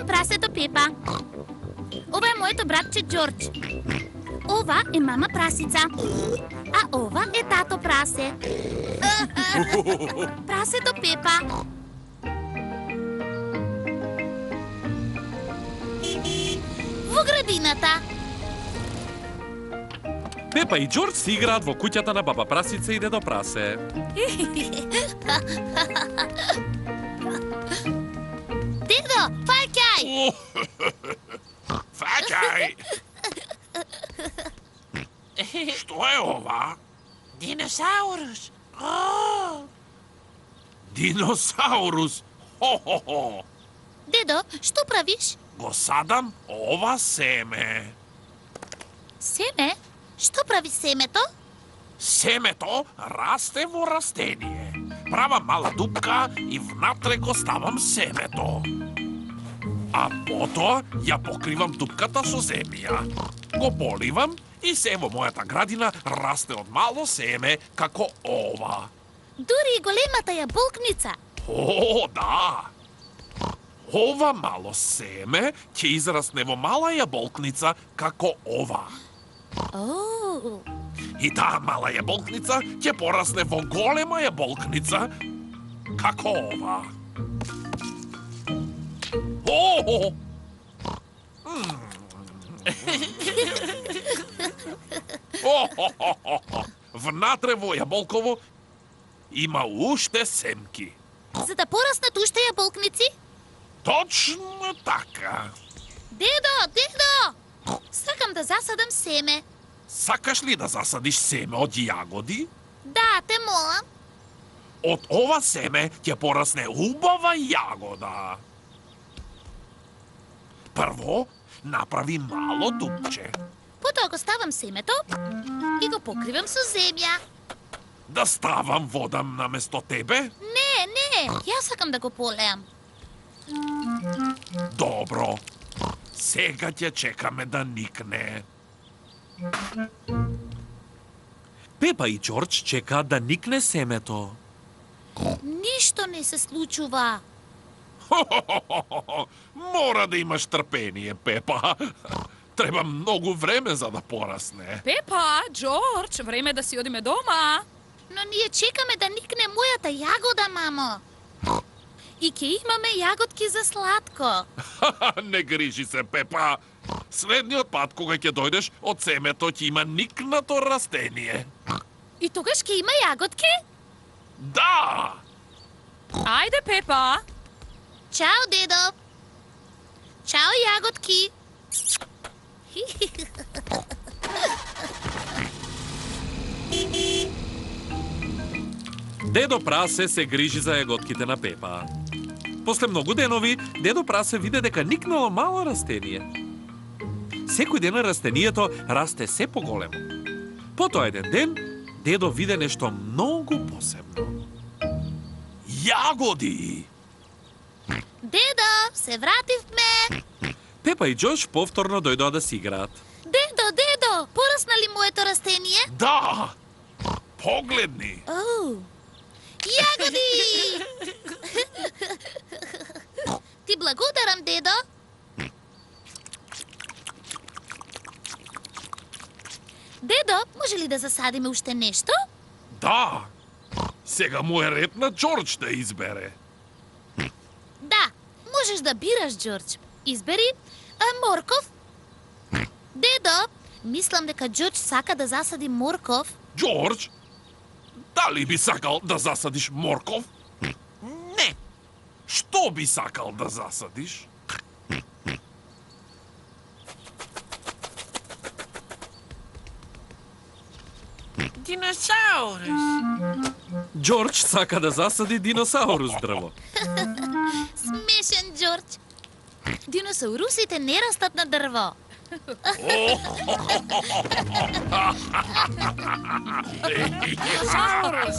прасето Пепа. Ова е моето братче Џорџ. Ова е мама прасица. А ова е тато прасе. Прасето Пепа. Во градината. Пепа и Џорџ си играат во куќата на баба прасица и дедо прасе. Дедо, фаќај! Фаќај! Што е ова? Диносаурус. Диносаурус! Хо-хо-хо! Дедо, што правиш? Го садам ова семе. Семе? Што прави семето? Семето расте во растение. Правам мала дупка и внатре го ставам семето. А потоа ја покривам дупката со земја. Го поливам и се во мојата градина расте од мало семе како ова. Дури и големата јаболкница. О, да! Ова мало семе ќе израсне во мала јаболкница како ова. О, И таа мала јаболкница ќе порасне во голема јаболкница како ова. О! Внатре во јаболково има уште семки. за да пораснат уште јаболкници? Точно така. Дедо! Сакам да засадам семе. Сакаш ли да засадиш семе од јагоди? Да, те молам. Од ова семе ќе порасне убава јагода. Прво, направи мало дупче. Потоа го ставам семето и го покривам со земја. Да ставам вода наместо тебе? Не, јас сакам да го полеам. Добро. Сега ќе чекаме да никне. Пепа и Џорџ чекаат да никне семето. Ништо не се случува. Мора да имаш трпение, Пепа. Треба многу време за да порасне. Пепа, Џорџ, време да си одиме дома. Но ние чекаме да никне мојата јагода, мамо. И ќе имаме јаготки за сладко. Не грижи се, Пепа. Следниот пат кога ќе дојдеш од семето ќе има никнато растение. И тогаш ќе има јаготки? Да! Ајде, Пепа. Чао, дедо. Чао, јаготки. Дедо прасе се грижи за јаготките на Пепа. После многу денови, дедо прасе виде дека никнало мало растение. Секој ден растението расте се поголемо. Потоа еден ден, дедо виде нешто многу посебно. Јагоди! Дедо, се вративме. Пепа и Џорџ повторно дојдоа да си играат. Дедо, порасна ли моето растение? Да! Погледни! Оу, јагоди! Ти благодарам, дедо. Дедо, може ли да засадиме уште нешто? Да! Сега му е ред на Џорџ да избере. Да, можеш да бираш, Џорџ. Избери морков. Дедо, мислам дека Џорџ сака да засади морков. Џорџ, дали би сакал да засадиш морков? Не. Што би сакал да засадиш? Диносаурус. Џорџ сака да засади диносаурус дрво. Смешен, Џорџ. Диносаурусите не растат на дрво. Диносаурус.